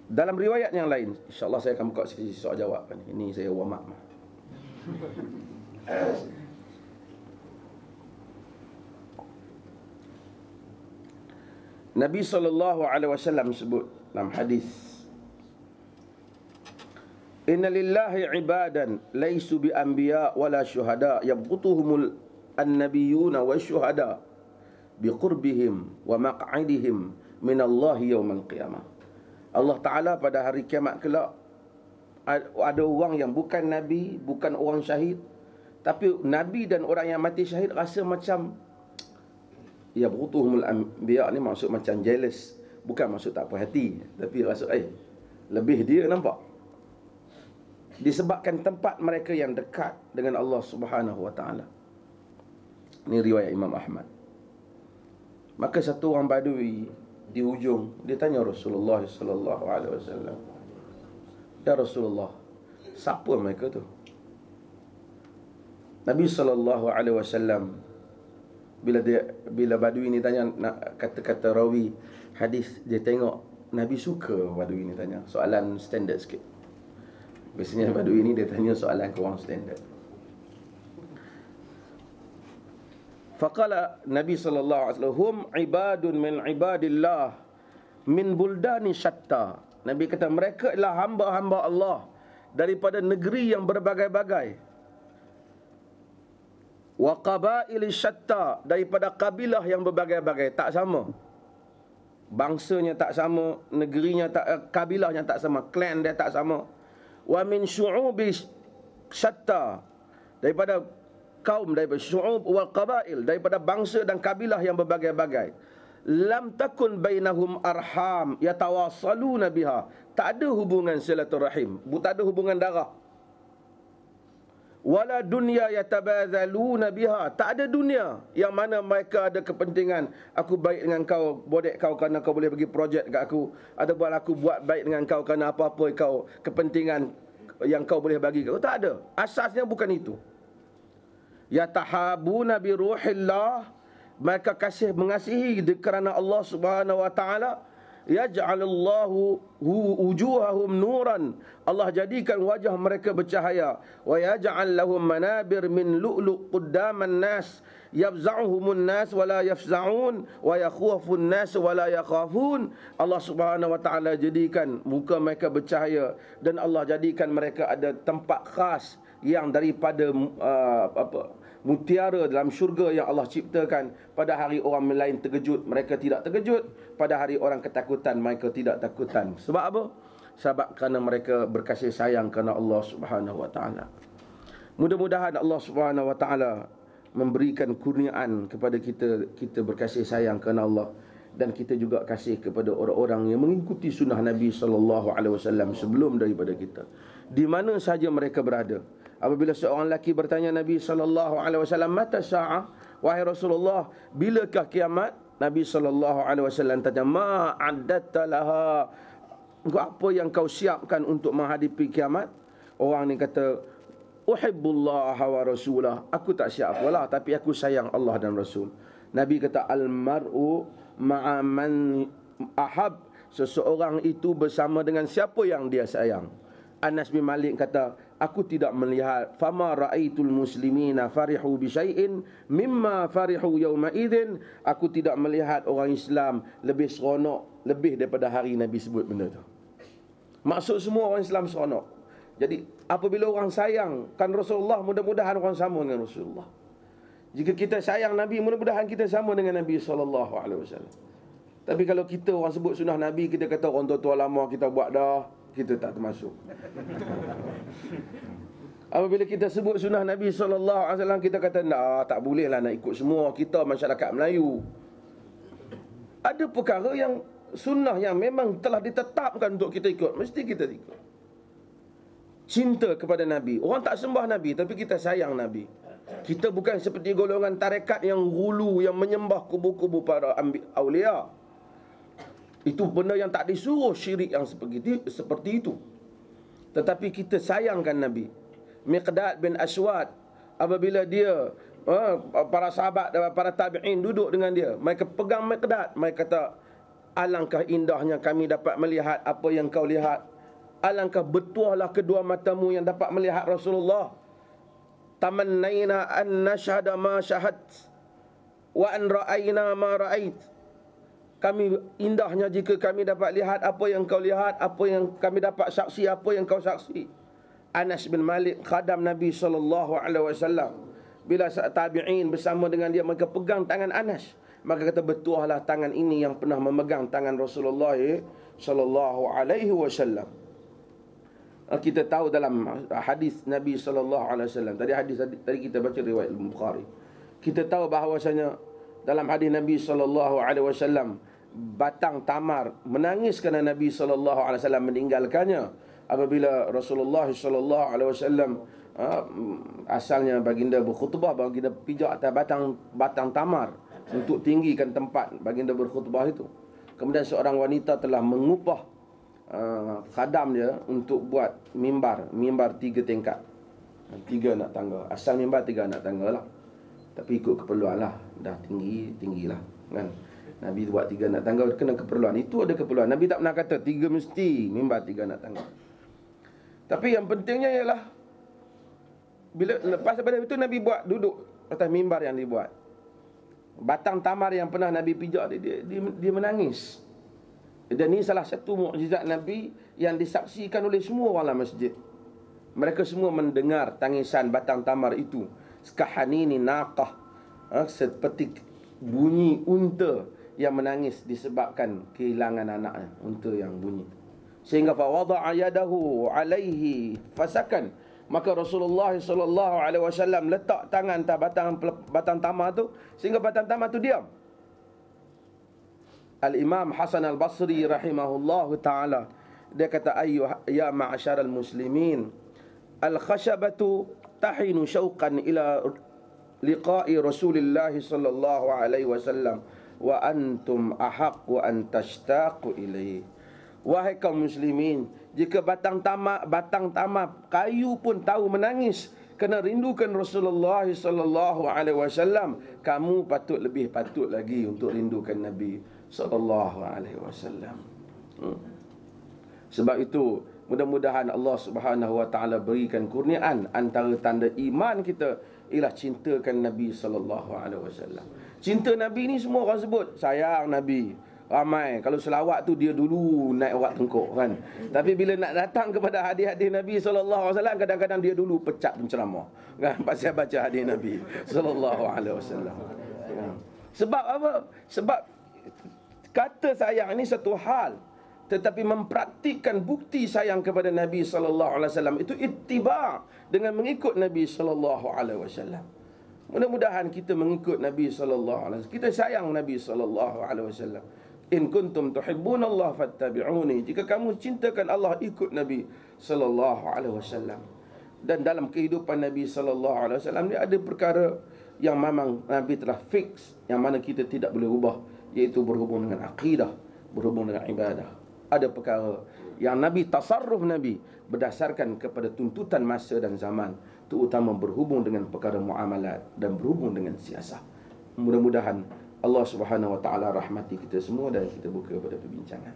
Dalam riwayat yang lain, insya-Allah saya akan buka sesi soal jawab ni. Ini saya warm up. Nabi SAW sebut dalam hadis, inna lillahi ibadan laisu bi anbiya wala syuhada yabqutuhumul annabiyuna wa syuhada biqurbihim wa maq'idihim minallahi yawmal qiyamah. Allah Ta'ala pada hari kiamat kelak ada orang yang bukan nabi, bukan orang syahid, tapi nabi dan orang yang mati syahid rasa macam yabqutuhumul anbiya ni maksud macam jealous, bukan maksud tak puas hati, tapi maksud lebih dia nampak. Disebabkan tempat mereka yang dekat dengan Allah Subhanahu wa taala. Ini riwayat Imam Ahmad. Maka satu orang Badui di ujung dia tanya Rasulullah sallallahu alaihi wasallam, "Ya Rasulullah, siapa mereka tu?" Nabi sallallahu alaihi wasallam bila Badui ni tanya, kata-kata rawi hadis, dia tengok Nabi suka Badui ni tanya soalan standard sikit. Biasanya Badui ni dia tanya soalan kurang standard. Faqala Nabi sallallahu alaihi wasallam, hum ibadun min ibadillah min buldani syatta. Nabi kata mereka adalah hamba-hamba Allah daripada negeri yang berbagai-bagai. Wa qabaili syatta, daripada kabilah yang berbagai-bagai, tak sama. Bangsanya tak sama, negerinya tak, kabilahnya tak sama, klan dia tak sama. Wa min syu'ubi syatta, daripada kaum, daripada syu'ub wal qabail, daripada bangsa dan kabilah yang berbagai-bagai. Lam takun bainahum arham yatawassaluna biha, tak ada hubungan silaturahim, tak ada hubungan darah. Wala dunya yatabadzaluna biha, tak ada dunia yang mana mereka ada kepentingan, aku baik dengan kau, bodek kau kerana kau boleh bagi projek kat aku, ataupun aku buat baik dengan kau kerana apa-apa kau kepentingan yang kau boleh bagi kat aku. Tak ada. Asasnya bukan itu. Yatahabuna bi ruhillah, mereka mengasihi kerana Allah Subhanahu wa taala. Yaj'alullahu wujuhahum nuran, Allah jadikan wajah mereka bercahaya. Wa yaj'al lahum manabir min lu'lu' quddaman nas yafza'uhumun nas wa la yafza'un wa yakhafun nas wa la yakhafun. Allah Subhanahu wa taala jadikan muka mereka bercahaya, dan Allah jadikan mereka ada tempat khas yang daripada mutiara dalam syurga yang Allah ciptakan. Pada hari orang lain terkejut, mereka tidak terkejut. Pada hari orang ketakutan, mereka tidak takutan. Sebab apa? Sebab kerana mereka berkasih sayang kerana Allah Subhanahu wa taala. Mudah-mudahan Allah Subhanahu wa taala memberikan kurniaan kepada kita berkasih sayang kerana Allah, dan kita juga kasih kepada orang-orang yang mengikuti sunnah Nabi sallallahu alaihi wasallam sebelum daripada kita, di mana saja mereka berada. Apabila seorang lelaki bertanya Nabi sallallahu alaihi wasallam, mata sa'ah, wahai Rasulullah, bilakah kiamat? Nabi sallallahu alaihi wasallam tanya, ma addatta laha, apa yang kau siapkan untuk menghadapi kiamat? Orang ni kata, uhibbullah wa rasulah, aku tak siap apalah, tapi aku sayang Allah dan Rasul. Nabi kata, al mar'u ma'a man ahab, seseorang itu bersama dengan siapa yang dia sayang. Anas bin Malik kata, aku tidak melihat, fama ra'aitul muslimina farihu bi syai'in mimma farihu yawma idzin, aku tidak melihat orang Islam lebih seronok lebih daripada hari Nabi sebut benda tu. Maksud semua orang Islam seronok. Jadi apabila orang sayang kan Rasulullah, mudah-mudahan orang sama dengan Rasulullah. Jika kita sayang Nabi, mudah-mudahan kita sama dengan Nabi sallallahu alaihi wasallam. Tapi kalau kita orang sebut sunnah Nabi, kita kata orang tua-tua lama kita buat dah, kita tak termasuk. Apabila kita sebut sunnah Nabi SAW, kita kata tak bolehlah nak ikut semua, kita masyarakat Melayu. Ada perkara yang sunnah yang memang telah ditetapkan untuk kita ikut, mesti kita ikut. Cinta kepada Nabi. Orang tak sembah Nabi, tapi kita sayang Nabi. Kita bukan seperti golongan tarekat yang gulu, yang menyembah kubu-kubu para awliya. Itu benda yang tak disuruh, syirik yang seperti itu. Tetapi kita sayangkan Nabi. Miqdad bin Aswad, apabila dia para sahabat, para tabi'in duduk dengan dia, mereka pegang Miqdad, mereka kata, Alangkah indahnya kami dapat melihat apa yang kau lihat. Alangkah betuahlah kedua matamu yang dapat melihat Rasulullah. Tamannaina an nashhada ma syahad wa an ra'ayna ma ra'ait. Kami indahnya jika kami dapat lihat apa yang kau lihat, apa yang kami dapat saksi apa yang kau saksi. Anas bin Malik, khadam Nabi SAW, bila tabi'in bersama dengan dia, mereka pegang tangan Anas, maka kata betuahlah tangan ini yang pernah memegang tangan Rasulullah SAW. Kita tahu dalam hadis Nabi SAW, tadi kita baca riwayat Bukhari, kita tahu bahawasanya dalam hadis Nabi SAW, batang tamar menangis kerana Nabi SAW meninggalkannya apabila Rasulullah SAW asalnya baginda berkhutbah, baginda pijak atas batang tamar untuk tinggikan tempat baginda berkhutbah itu. Kemudian seorang wanita telah mengupah khadam dia untuk buat mimbar 3 tingkat, 3 nak tangga. Asal mimbar 3 nak tangga lah, tapi ikut keperluan lah, dah tinggilah kan. Nabi buat 3 nak tangga kena keperluan. Itu ada keperluan. Nabi tak pernah kata 3 mesti mimbar 3 nak tangga. Tapi yang pentingnya ialah bila lepas daripada itu Nabi buat duduk atas mimbar yang dibuat. Batang tamar yang pernah Nabi pijak dia menangis. Dan ini salah satu mukjizat Nabi yang disaksikan oleh semua orang dalam masjid. Mereka semua mendengar tangisan batang tamar itu. Skahanini naqah, seperti bunyi unta yang menangis disebabkan kehilangan anaknya, unta yang bunyi. Sehingga fa wada'a yadahu alaihi fasakan, maka Rasulullah SAW letak tangan atas batang tamar tu sehingga batang tamar tu diam. Al-Imam Hasan Al-Basri rahimahullahu ta'ala, dia kata, ya ma'asyaral muslimin, al-khashabatu tahinu syauqan ila liqa'i Rasulillah sallallahu alaihi wasallam wa antum ahaq wa an tashtaqu ilaihi. Wahai kaum muslimin, jika batang tamar kayu pun tahu menangis kena rindukan Rasulullah sallallahu alaihi wasallam, kamu lebih patut lagi untuk rindukan Nabi sallallahu alaihi wasallam. Sebab itu mudah-mudahan Allah Subhanahu wa taala berikan kurniaan antara tanda iman kita ialah cintakan Nabi sallallahu alaihi wasallam. Cinta Nabi ni semua orang sebut sayang Nabi. Ramai kalau selawat tu dia dulu naik urat tengkuk kan. Tapi bila nak datang kepada hadis-hadis Nabi sallallahu alaihi wasallam, kadang-kadang dia dulu pecat penceramah kan pasal baca hadis Nabi sallallahu alaihi wasallam. Sebab apa? Sebab kata sayang ini satu hal, tetapi mempraktikkan bukti sayang kepada Nabi sallallahu alaihi wasallam itu ittiba' dengan mengikut Nabi sallallahu alaihi wasallam. Mudah-mudahan kita mengikut Nabi sallallahu alaihi wasallam. Kita sayang Nabi sallallahu alaihi wasallam. In kuntum tuhibbunallaha fattabi'uni. Jika kamu cintakan Allah, ikut Nabi sallallahu alaihi wasallam. Dan dalam kehidupan Nabi sallallahu alaihi wasallam ni ada perkara yang memang Nabi telah fix, yang mana kita tidak boleh ubah, iaitu berhubung dengan akidah, berhubung dengan ibadah. Ada perkara yang Nabi tasarruf Nabi berdasarkan kepada tuntutan masa dan zaman, terutama berhubung dengan perkara muamalat dan berhubung dengan siasah. Mudah-mudahan Allah Subhanahu wa taala rahmati kita semua dan kita buka pada perbincangan.